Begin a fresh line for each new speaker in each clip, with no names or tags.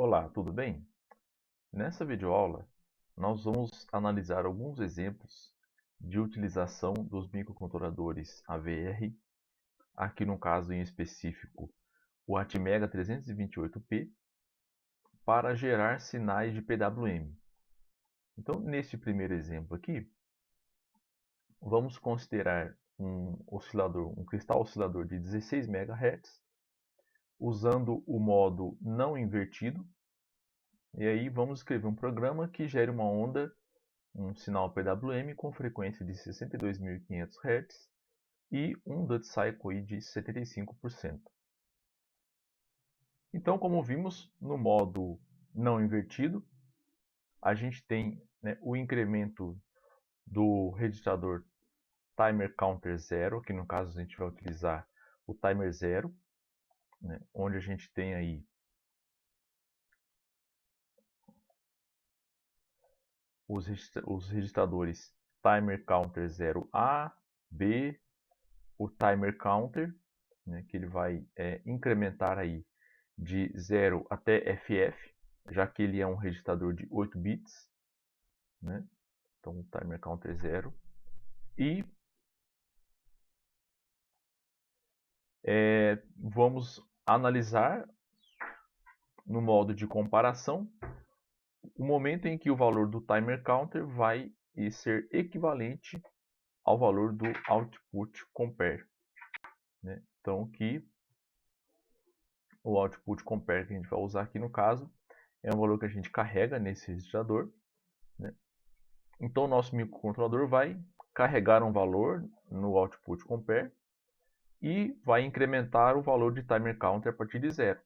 Olá, tudo bem? Nessa videoaula, nós vamos analisar alguns exemplos de utilização dos microcontroladores AVR, aqui no caso em específico o Atmega 328P, para gerar sinais de PWM. Então, neste primeiro exemplo aqui, vamos considerar um cristal oscilador de 16 MHz, usando o modo não invertido. E aí vamos escrever um programa que gere uma onda, um sinal PWM com frequência de 62.500 Hz e um duty cycle de 75%. Então, como vimos, no modo não invertido, a gente tem, o incremento do registrador timer counter 0, aqui no caso a gente vai utilizar o timer 0, onde a gente tem aí os registradores timer counter 0A, B, o timer counter, que ele vai incrementar aí de 0 até FF, já que ele é um registrador de 8 bits. Então, o timer counter 0. E vamos analisar no modo de comparação o momento em que o valor do timer counter vai ser equivalente ao valor do output compare. Então, aqui o output compare que a gente vai usar aqui no caso é um valor que a gente carrega nesse registrador. Então, o nosso microcontrolador vai carregar um valor no output compare e vai incrementar o valor de timer counter a partir de 0.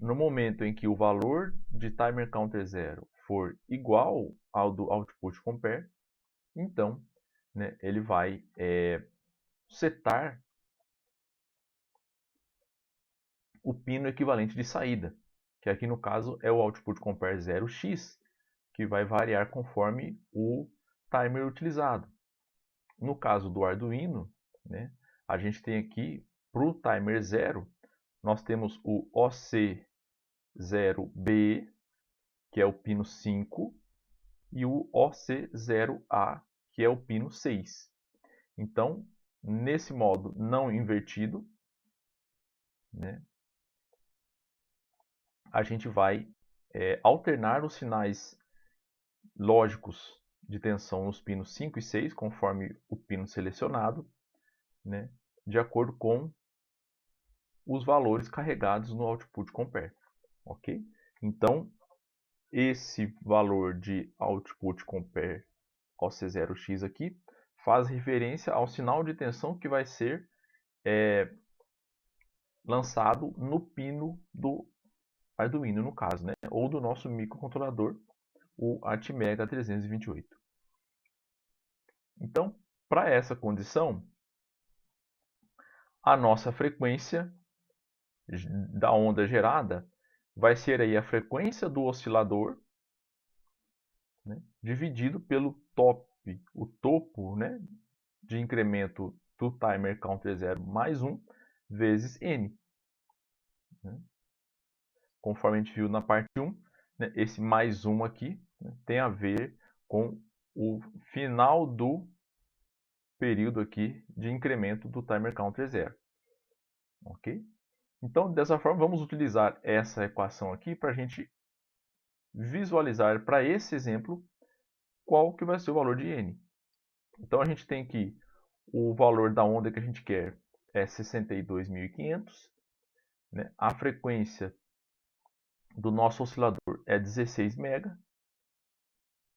No momento em que o valor de timer counter 0 for igual ao do output compare, então ele vai setar o pino equivalente de saída, que aqui no caso é o output compare 0x, que vai variar conforme o timer utilizado. No caso do Arduino, a gente tem aqui, para o timer 0, nós temos o OC0B, que é o pino 5, e o OC0A, que é o pino 6. Então, nesse modo não invertido, a gente vai alternar os sinais lógicos de tensão nos pinos 5 e 6, conforme o pino selecionado, de acordo com os valores carregados no output compare. Ok? Então, esse valor de output compare OC0x aqui faz referência ao sinal de tensão que vai ser lançado no pino do Arduino, no caso, ou do nosso microcontrolador, o Atmega 328. Então, para essa condição, a nossa frequência da onda gerada vai ser aí a frequência do oscilador, dividido pelo o topo de incremento do timer counter 0 mais 1 vezes n. Conforme a gente viu na parte 1, esse mais 1 aqui tem a ver com o final do período aqui de incremento do timer counter 0. Ok? Então, dessa forma, vamos utilizar essa equação aqui para a gente visualizar para esse exemplo qual que vai ser o valor de n. Então, a gente tem que o valor da onda que a gente quer é 62.500. A frequência do nosso oscilador é 16 MHz.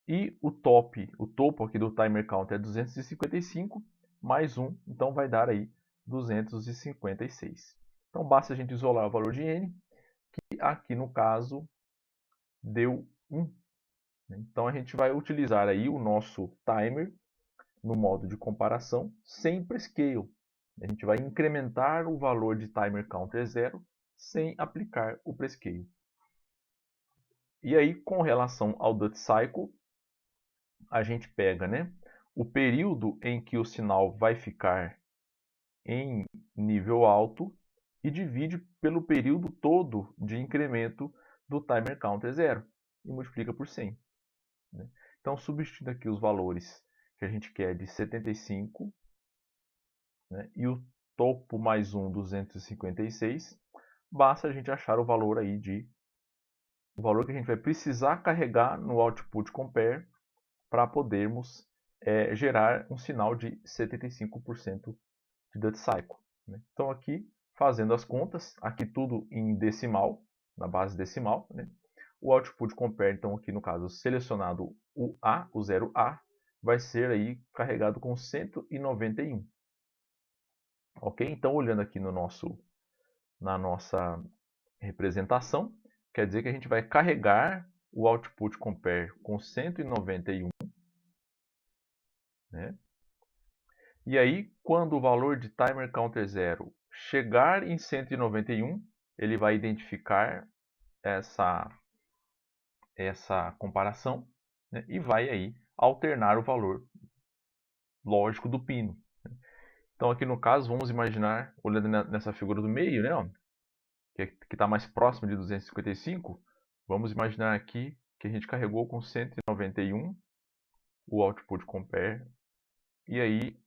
E o topo aqui do timer count é 255, mais 1, então vai dar aí 256. Então basta a gente isolar o valor de n, que aqui no caso deu 1. Então a gente vai utilizar aí o nosso timer no modo de comparação sem prescale. A gente vai incrementar o valor de timer counter 0 sem aplicar o prescale. E aí, com relação ao duty cycle, a gente pega o período em que o sinal vai ficar em nível alto e divide pelo período todo de incremento do timer counter 0 e multiplica por 100. Né? Então, substituindo aqui os valores que a gente quer de 75, né, e o topo mais 1, 256, basta a gente achar o valor aí o valor que a gente vai precisar carregar no output compare para podermos gerar um sinal de 75% de duty cycle. Né? Então aqui, fazendo as contas, aqui tudo em decimal, na base decimal, né? O output compare, então aqui no caso selecionado o A, o 0A, vai ser aí carregado com 191. Ok? Então olhando aqui na nossa representação, quer dizer que a gente vai carregar o output compare com 191, né? E aí, quando o valor de timer counter 0 chegar em 191, ele vai identificar essa comparação, né, e vai aí alternar o valor lógico do pino. Então aqui no caso, vamos imaginar, olhando nessa figura do meio, né, ó, que está mais próximo de 255, vamos imaginar aqui que a gente carregou com 191 o output compare, e aí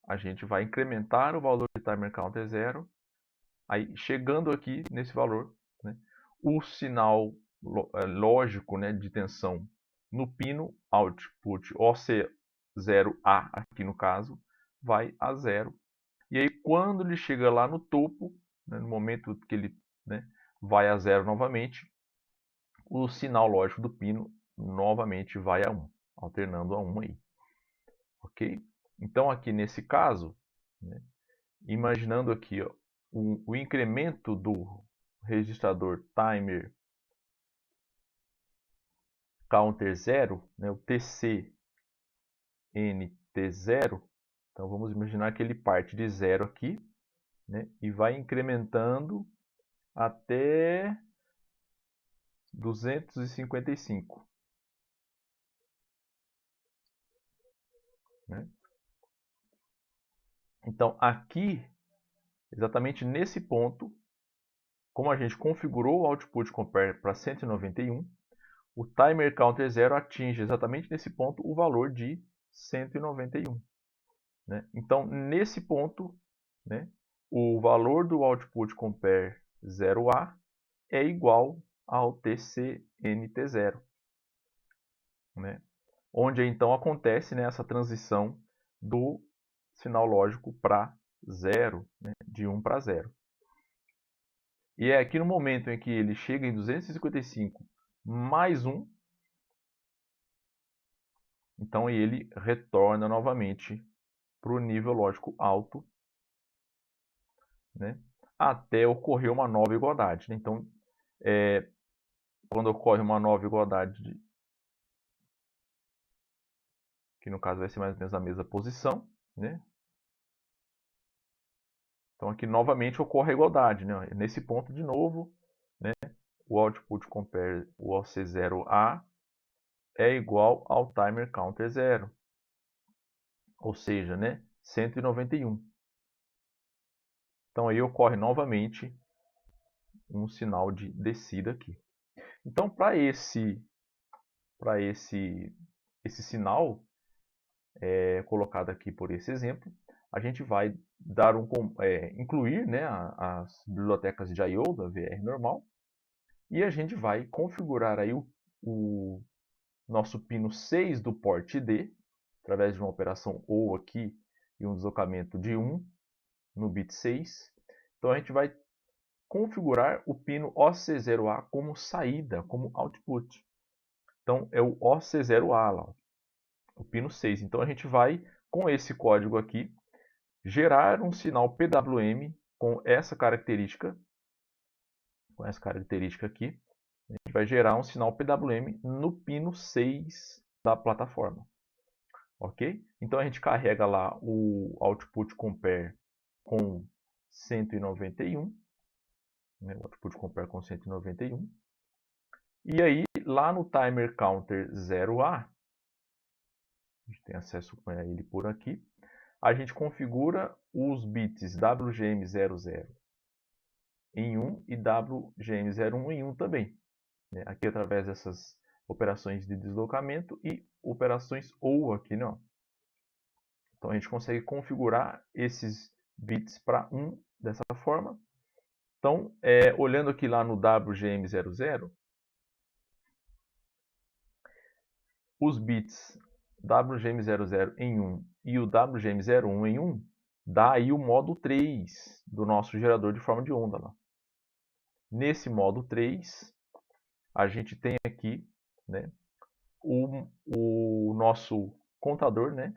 a gente vai incrementar o valor de timer counter 0, aí chegando aqui nesse valor, né, o sinal lógico, né, de tensão no pino output OC0A, aqui no caso, vai a 0. E aí quando ele chega lá no topo, né, no momento que ele, né, vai a 0 novamente, o sinal lógico do pino novamente vai a 1, alternando a 1 aí. Ok? Então aqui nesse caso, né, imaginando aqui ó, o incremento do registrador timer counter 0, né, o TCNT0, então vamos imaginar que ele parte de 0 aqui, né, e vai incrementando até 255. Né? Então aqui, exatamente nesse ponto, como a gente configurou o output compare para 191, o timer counter 0 atinge exatamente nesse ponto o valor de 191. Né? Então, nesse ponto, né, o valor do output compare 0A é igual ao TCNT0. Né? Onde então acontece, né, essa transição do sinal lógico para 0, né, de 1 para 0. E é aqui no momento em que ele chega em 255 mais 1, então ele retorna novamente para o nível lógico alto, né, até ocorrer uma nova igualdade. Né? Então, quando ocorre uma nova igualdade, que no caso vai ser mais ou menos a mesma posição, né? Então aqui novamente ocorre a igualdade, né? Nesse ponto de novo, né, o output compare, o OC0A, é igual ao timer counter 0, ou seja, né, 191. Então aí ocorre novamente um sinal de descida aqui. Então para esse sinal colocado aqui por esse exemplo, a gente vai dar incluir, né, as bibliotecas de I/O da VR normal, e a gente vai configurar aí o nosso pino 6 do porte D, através de uma operação OU aqui e um deslocamento de 1 no bit 6. Então a gente vai configurar o pino OC0A como saída, como output. Então é o OC0A lá, o pino 6. Então a gente vai, com esse código aqui, gerar um sinal PWM com essa característica aqui. A gente vai gerar um sinal PWM no pino 6 da plataforma. Ok? Então a gente carrega lá o output compare com 191. Né? O output compare com 191. E aí, lá no timer counter 0A, a gente tem acesso a ele por aqui, a gente configura os bits WGM00 em 1 e WGM01 em 1 também. né? Aqui através dessas operações de deslocamento e operações OU aqui, né? Então a gente consegue configurar esses bits para 1 dessa forma. Então, olhando aqui lá no WGM00, os bits WGM00 em 1 e o WGM01 em 1 dá aí o modo 3 do nosso gerador de forma de onda lá. Nesse modo 3, a gente tem aqui, né, o nosso contador, né,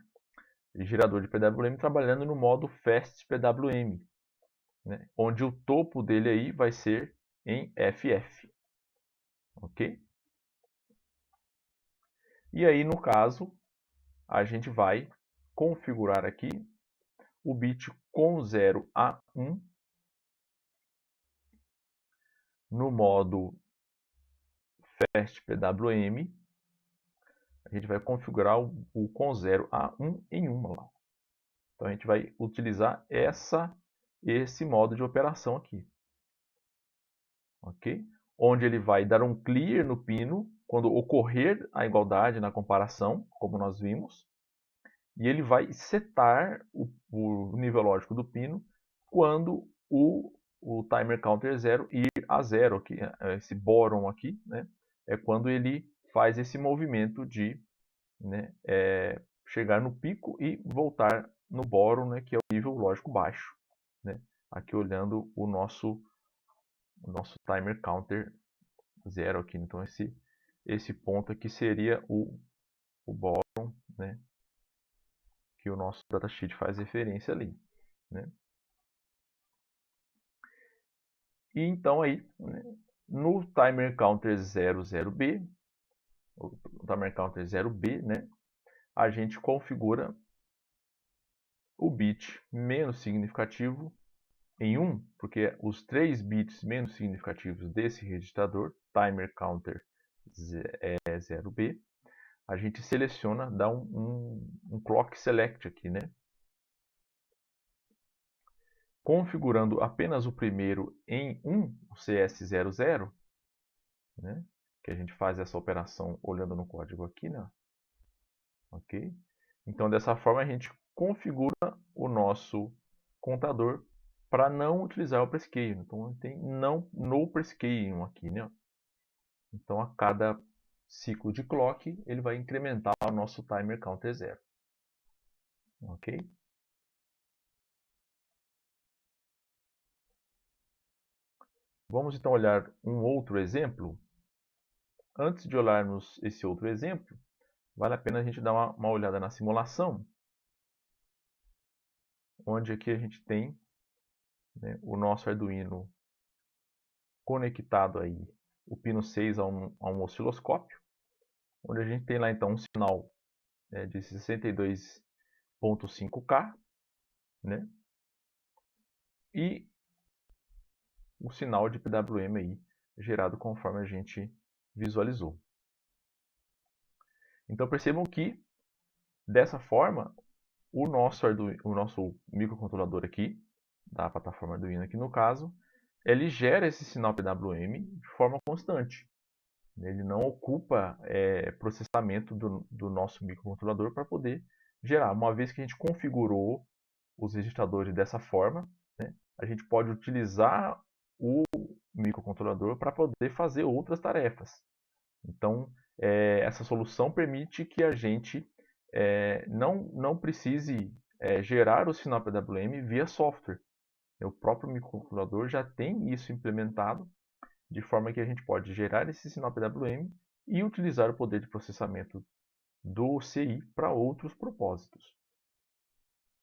gerador de PWM trabalhando no modo Fast PWM, né, onde o topo dele aí vai ser em FF, ok? E aí, no caso, a gente vai configurar aqui o bit com 0 a 1 no modo Fast PWM. A gente vai configurar o com 0 a 1 em 1 lá. Então a gente vai utilizar esse modo de operação aqui. Ok? Onde ele vai dar um clear no pino quando ocorrer a igualdade na comparação, como nós vimos. E ele vai setar o nível lógico do pino quando o timer counter 0 ir a 0. Aqui, esse boron aqui, né, é quando ele faz esse movimento de, né, chegar no pico e voltar no boron, né, que é o nível lógico baixo, né? Aqui olhando o nosso timer counter 0 aqui. Então esse ponto aqui seria o boron, né, que o nosso datasheet faz referência ali, né? E então aí, né, no timer counter 00B, o timer counter 0B, né, a gente configura o bit menos significativo em 1, porque os 3 bits menos significativos desse registrador, timer counter 0B, a gente seleciona, dá um clock select aqui, né? Configurando apenas o primeiro em 1, o CS00, né? Que a gente faz essa operação olhando no código aqui, né? Ok? Então, dessa forma, a gente configura o nosso contador para não utilizar o prescale. Então, tem no prescale aqui, né? Então, a cada ciclo de clock, ele vai incrementar o nosso timer counter 0. Ok? Vamos então olhar um outro exemplo. Antes de olharmos esse outro exemplo, vale a pena a gente dar uma olhada na simulação, onde aqui a gente tem, né, o nosso Arduino conectado aí, o pino 6 a um osciloscópio, onde a gente tem lá então um sinal, né, de 62.5K, né, e o sinal de PWM aí, gerado conforme a gente visualizou. Então percebam que, dessa forma, o nosso microcontrolador aqui, da plataforma Arduino aqui no caso, ele gera esse sinal PWM de forma constante. Ele não ocupa processamento do nosso microcontrolador para poder gerar. Uma vez que a gente configurou os registradores dessa forma, né, a gente pode utilizar o microcontrolador para poder fazer outras tarefas. Então, essa solução permite que a gente não precise gerar o sinal PWM via software. O próprio microcontrolador já tem isso implementado, de forma que a gente pode gerar esse sinal PWM e utilizar o poder de processamento do CI para outros propósitos.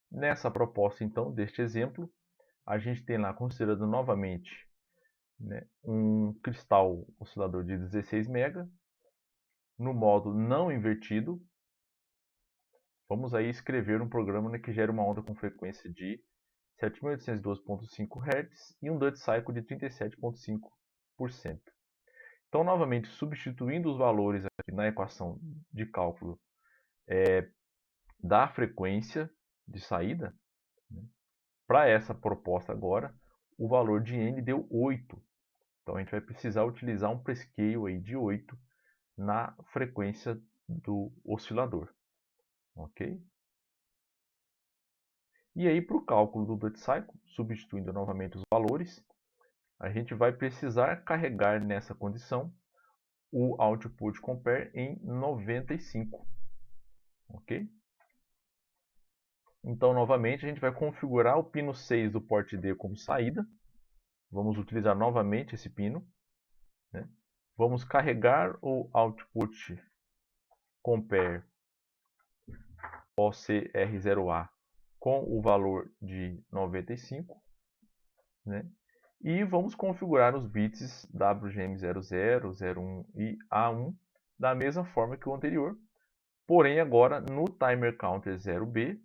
Nessa proposta, então, deste exemplo, a gente tem lá, considerando novamente, né, um cristal oscilador de 16 MHz, no modo não invertido. Vamos aí escrever um programa, né, que gera uma onda com frequência de 7.812.5 Hz e um duty cycle de 37.5%. Então, novamente, substituindo os valores aqui na equação de cálculo da frequência de saída, né, para essa proposta agora, o valor de n deu 8. Então a gente vai precisar utilizar um prescale aí de 8 na frequência do oscilador, ok? E aí, para o cálculo do duty cycle, substituindo novamente os valores, a gente vai precisar carregar nessa condição o output compare em 95, ok? Então, novamente, a gente vai configurar o pino 6 do porte D como saída. Vamos utilizar novamente esse pino, né? Vamos carregar o output compare OCR0A com o valor de 95, né? E vamos configurar os bits WGM00, 01 e A1 da mesma forma que o anterior. Porém, agora no timer counter 0B,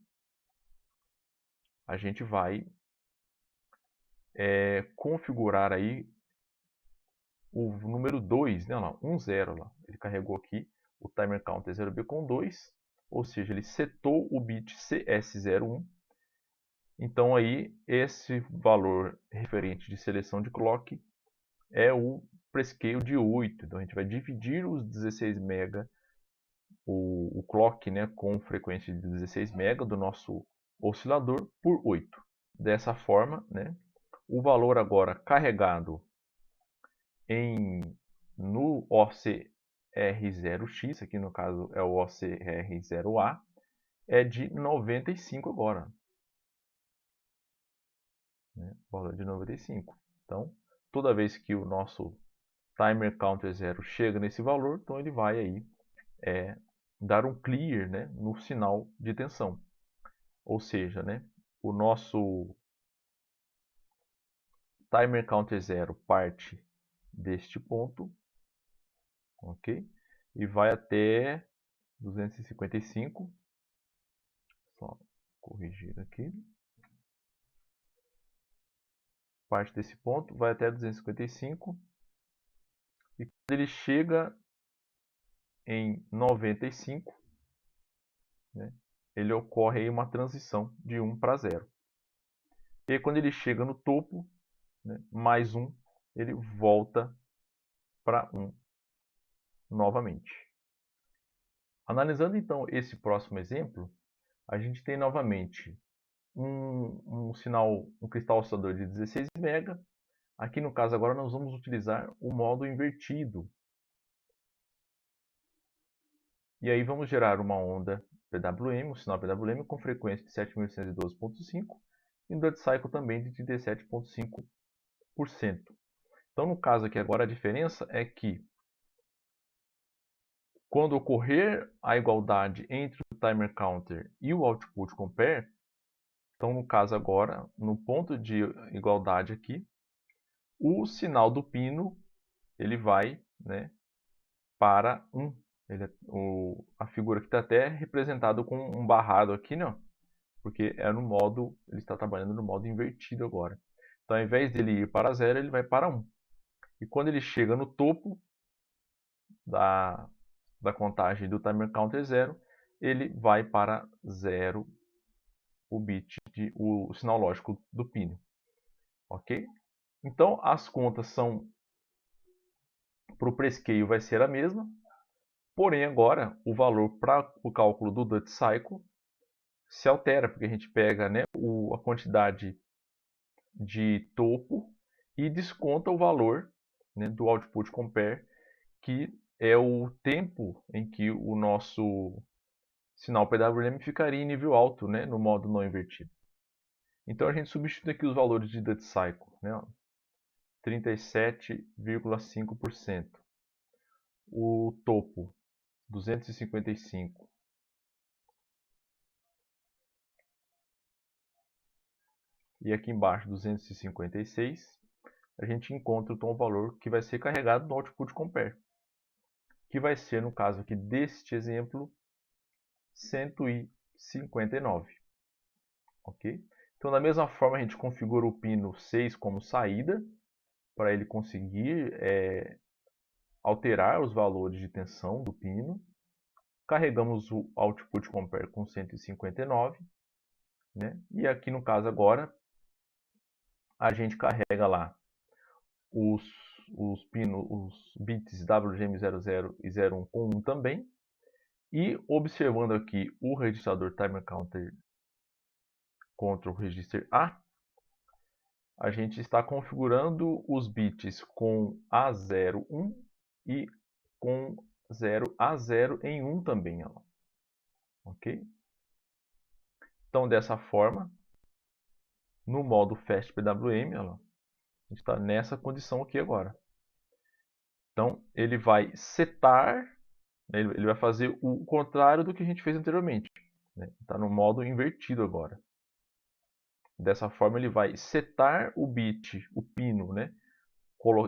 a gente vai configurar aí o número 2, né? Lá, 10 lá. Ele carregou aqui o timer counter 0B com 2, ou seja, ele setou o bit CS01. Então aí esse valor referente de seleção de clock é o prescale de 8. Então a gente vai dividir os 16 MB, o clock, né, com frequência de 16 MB do nosso oscilador por 8. Dessa forma, né, o valor agora carregado no OCR0X, aqui no caso é o OCR0A, é de 95 agora. Né, valor de 95. Então, toda vez que o nosso timer counter 0 chega nesse valor, então ele vai aí dar um clear, né, no sinal de tensão. Ou seja, né, o nosso timer counter 0 parte deste ponto, ok? E vai até 255. Só corrigir aqui. Parte desse ponto vai até 255. E quando ele chega em 95, né, ele ocorre aí uma transição de 1 para 0. E quando ele chega no topo, né, mais 1, ele volta para 1 novamente. Analisando então esse próximo exemplo, a gente tem novamente um cristal oscilador de 16 MB. Aqui no caso agora nós vamos utilizar o modo invertido. E aí vamos gerar uma onda PWM, um sinal PWM com frequência de 7.812.5 e um duty cycle também de 37,5%. Então no caso aqui agora a diferença é que quando ocorrer a igualdade entre o timer counter e o output compare, então no caso agora, no ponto de igualdade aqui, o sinal do pino ele vai, né, para 1. A figura aqui está até representada com um barrado aqui, né, porque é no modo, ele está trabalhando no modo invertido agora. Então ao invés dele ir para 0, ele vai para 1. E quando ele chega no topo da contagem do timer counter 0, ele vai para 0 o sinal lógico do pino. Ok? Então as contas são para o prescale vai ser a mesma, porém agora o valor para o cálculo do duty cycle se altera, porque a gente pega, né, a quantidade de topo e desconta o valor, né, do output compare, que é o tempo em que o nosso sinal PWM ficaria em nível alto, né, no modo não invertido. Então a gente substitui aqui os valores de duty cycle, né, 37,5%. O topo, 255. E aqui embaixo, 256. A gente encontra então o valor que vai ser carregado no output compare, que vai ser, no caso aqui deste exemplo, 159. Ok? Então, da mesma forma, a gente configura o pino 6 como saída, para ele conseguir alterar os valores de tensão do pino. Carregamos o output compare com 159. Né? E aqui no caso agora, a gente carrega lá os os bits WGM00 e 01 com 1 também. E observando aqui o registrador Timer Counter Control Register A, a gente está configurando os bits com A01 e com 0A0 em 1 também. Ó. Ok? Então, dessa forma, no modo Fast PWM, ó, a gente está nessa condição aqui agora. Então, ele vai setar, né, ele vai fazer o contrário do que a gente fez anteriormente. Está no modo invertido agora. Dessa forma, ele vai setar o bit, o pino, né?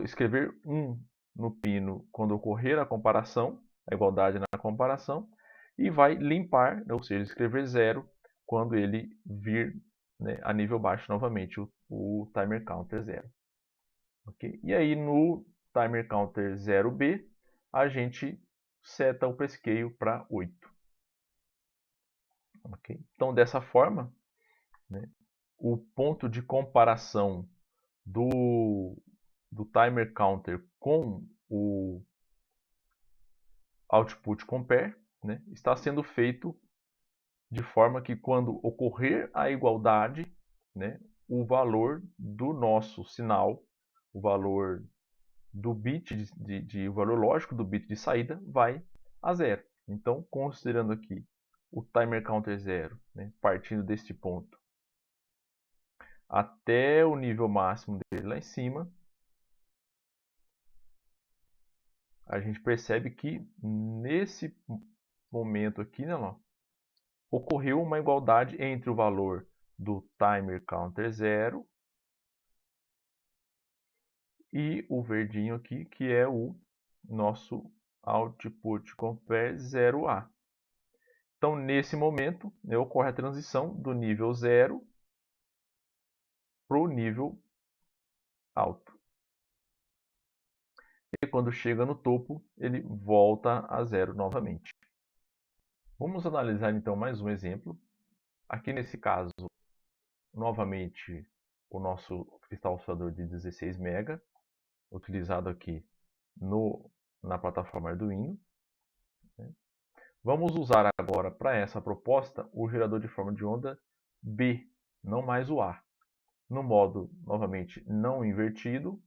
Escrever 1 no pino quando ocorrer a comparação, a igualdade na comparação, e vai limpar, ou seja, escrever 0 quando ele vir, né, a nível baixo novamente, o timer counter 0. Okay? E aí no timer counter 0B, a gente seta o prescale para 8. Okay? Então, dessa forma, né, o ponto de comparação do timer counter com o output compare, né, está sendo feito de forma que quando ocorrer a igualdade, né, o valor do nosso sinal, o valor do bit o valor lógico do bit de saída vai a 0. Então, considerando aqui o timer counter 0, né, partindo deste ponto até o nível máximo dele lá em cima, a gente percebe que nesse momento aqui, né, ó, ocorreu uma igualdade entre o valor do timer counter 0 e o verdinho aqui, que é o nosso output compare 0A. Então, nesse momento, né, ocorre a transição do nível 0 para o nível alto. E quando chega no topo, ele volta a 0 novamente. Vamos analisar então mais um exemplo. Aqui nesse caso, novamente, o nosso cristal oscilador de 16 MB, utilizado aqui na plataforma Arduino. Vamos usar agora para essa proposta o gerador de forma de onda B, não mais o A. No modo, novamente, não invertido.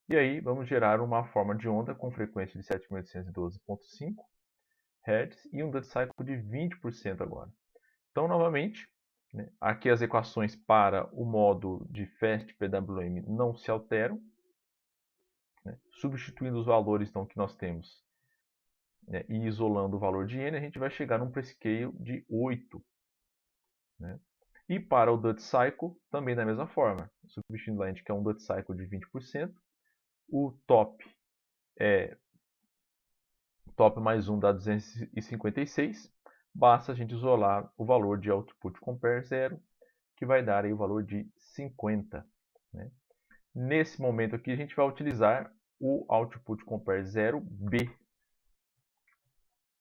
E aí vamos gerar uma forma de onda com frequência de 7.812.5 Hz e um duty cycle de 20% agora. Então, novamente, né, aqui as equações para o modo de Fast PWM não se alteram. Né, substituindo os valores então, que nós temos, né, e isolando o valor de N, a gente vai chegar num prescale de 8. Né? E para o duty cycle, também da mesma forma. Substituindo lá, a gente quer um duty cycle de 20%. O top é top mais 1 dá 256. Basta a gente isolar o valor de output compare 0, que vai dar aí o valor de 50. Né? Nesse momento aqui, a gente vai utilizar o output compare 0B.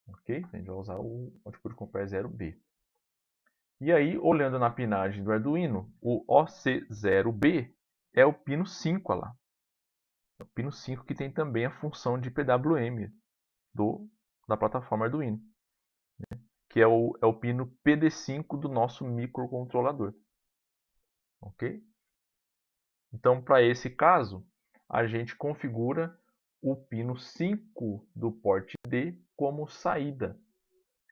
Ok? A gente vai usar o output compare 0B. E aí, olhando na pinagem do Arduino, o OC0B é o pino 5 lá. É o pino 5 que tem também a função de PWM da plataforma Arduino, né? Que é o pino PD5 do nosso microcontrolador. Ok? Então, para esse caso, a gente configura o pino 5 do porte D como saída.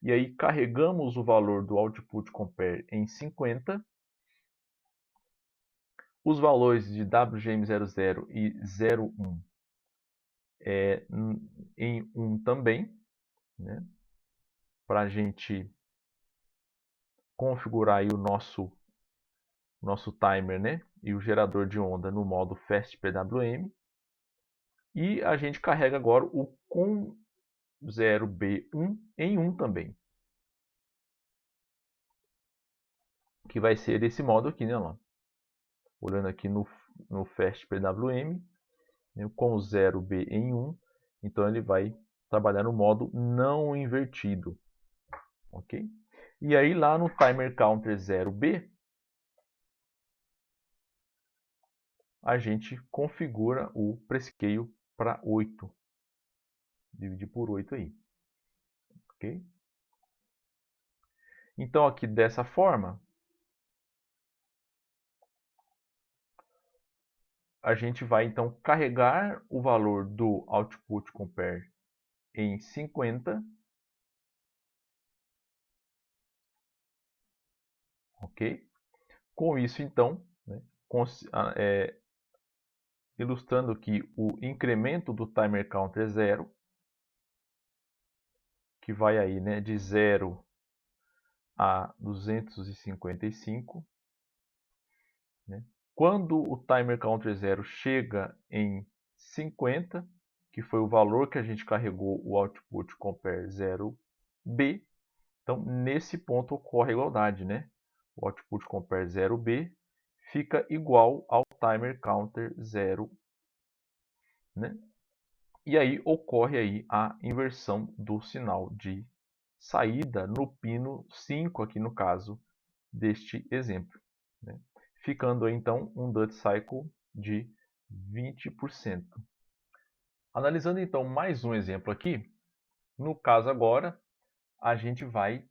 E aí carregamos o valor do output compare em 50. Os valores de WGM00 e 01 em 1 também, né? Para a gente configurar aí o nosso timer, né? E o gerador de onda no modo Fast PWM. E a gente carrega agora o com 0B1 em 1 também. Que vai ser desse modo aqui, né? Lá. Olhando aqui no Fast PWM, né, com 0B em 1. Então ele vai trabalhar no modo não invertido. Ok? E aí lá no Timer Counter 0B, a gente configura o prescale para 8. Dividir por 8 aí. Ok? Então, aqui dessa forma, a gente vai então carregar o valor do output compare em 50, ok? Com isso, então, né, ilustrando aqui o incremento do timer counter 0, que vai aí, né, de 0 a 255, né? Quando o timer counter 0 chega em 50, que foi o valor que a gente carregou o output compare 0b, então nesse ponto ocorre a igualdade, né? O output compare 0b fica igual ao timer counter 0, né? E aí ocorre aí a inversão do sinal de saída no pino 5, aqui no caso deste exemplo, né? Ficando aí, então um duty cycle de 20%. Analisando então mais um exemplo aqui, no caso agora a gente vai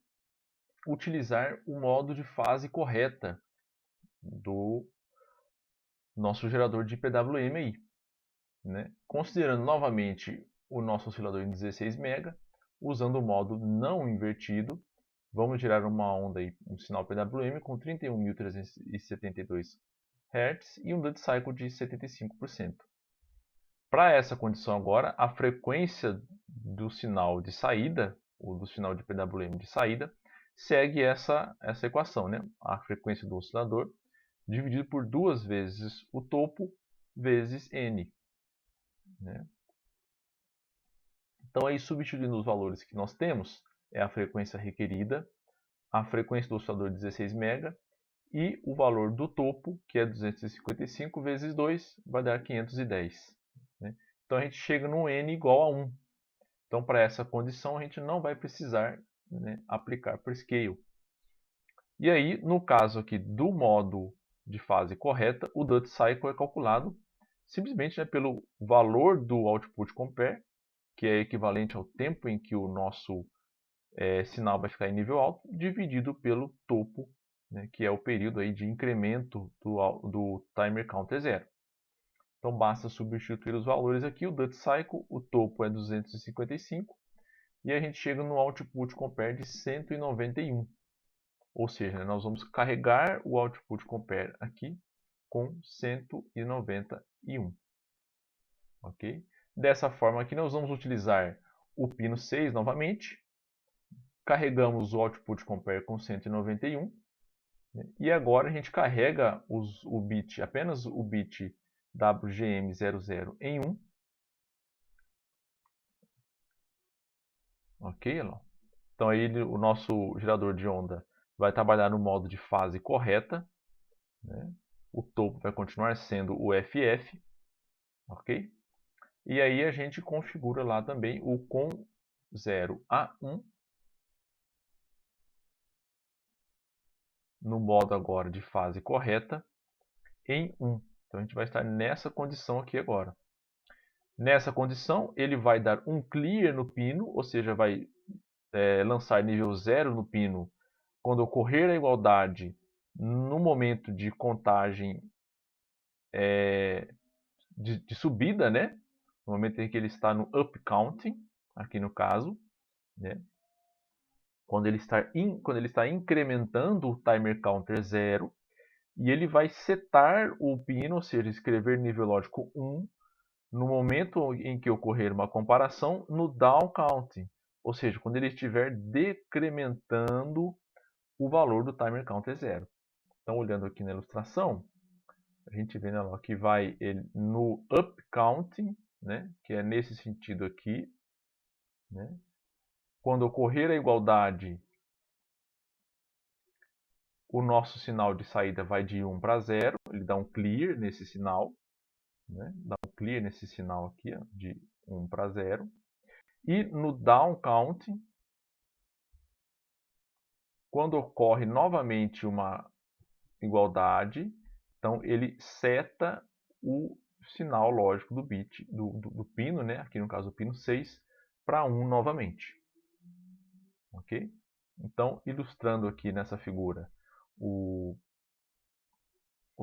utilizar o modo de fase correta do nosso gerador de PWM aí, né? Considerando novamente o nosso oscilador em 16 MHz, usando o modo não invertido, vamos gerar uma onda aí, um sinal PWM com 31.372 Hz e um duty cycle de 75%. Para essa condição agora, a frequência do sinal de saída, ou do sinal de PWM de saída, segue essa equação, né? A frequência do oscilador dividido por 2 vezes o topo vezes N, né? Então, aí, substituindo os valores que nós temos, é a frequência requerida, a frequência do oscilador 16 MHz e o valor do topo, que é 255 vezes 2, vai dar 510. Né? Então, a gente chega no N igual a 1. Então, para essa condição, a gente não vai precisar, né, aplicar prescale. E aí, no caso aqui do modo de fase correta, o duty cycle é calculado simplesmente, né, pelo valor do output compare, que é equivalente ao tempo em que o nosso sinal vai ficar em nível alto, dividido pelo topo, né, que é o período aí de incremento do timer counter 0. Então basta substituir os valores aqui, o duty cycle, o topo é 255 e a gente chega no output compare de 191. Ou seja, né, nós vamos carregar o output compare aqui com 191. Ok? Dessa forma aqui nós vamos utilizar o pino 6 novamente, carregamos o output compare com 191, né? E agora a gente carrega o bit, apenas o bit WGM00 em 1. Ok, então aí o nosso gerador de onda vai trabalhar no modo de fase correta, né? O topo vai continuar sendo o FF, ok? E aí a gente configura lá também o com 0 a 1 no modo agora de fase correta em 1. Então a gente vai estar nessa condição aqui agora. Nessa condição, ele vai dar um clear no pino, ou seja, vai lançar nível 0 no pino quando ocorrer a igualdade no momento de contagem de subida, né? No momento em que ele está no up counting, aqui no caso, né? Quando ele está incrementando o timer counter 0, e ele vai setar o pino, ou seja, escrever nível lógico 1, no momento em que ocorrer uma comparação no down counting, ou seja, quando ele estiver decrementando o valor do timer counter 0. Então, olhando aqui na ilustração, a gente vê, né, que vai ele no up counting, né, que é nesse sentido aqui, né? Quando ocorrer a igualdade, o nosso sinal de saída vai de 1 para 0, ele dá um clear nesse sinal, né? Dá um clear nesse sinal aqui, ó, de 1 para 0. E no down counting, quando ocorre novamente uma igualdade, então ele seta o sinal lógico do bit do pino, né? Aqui no caso o pino 6, para 1 novamente. Ok? Então, ilustrando aqui nessa figura o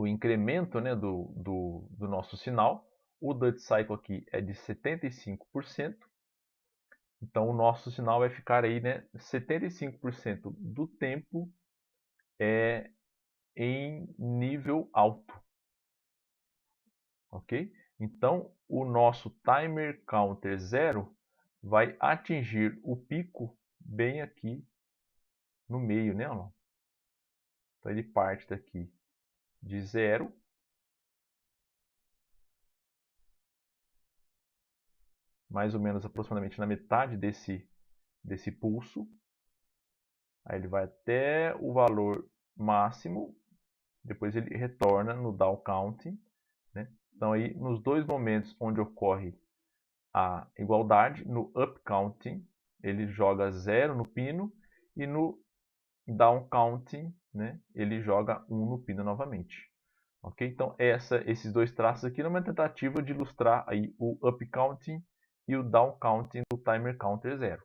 incremento, né, do nosso sinal, o Duty Cycle aqui é de 75%. Então, o nosso sinal vai ficar aí, né, 75% do tempo em nível alto. Ok? Então, o nosso Timer Counter 0 vai atingir o pico bem aqui no meio, né? Então, ele parte daqui de 0, mais ou menos aproximadamente na metade desse pulso. Aí ele vai até o valor máximo, depois ele retorna no down counting, né? Então aí nos dois momentos onde ocorre a igualdade, no up counting ele joga 0 no pino e no down counting, né, ele joga 1 no pino novamente. Ok? Então esses dois traços aqui é uma tentativa de ilustrar aí o up counting e o down counting do timer counter 0.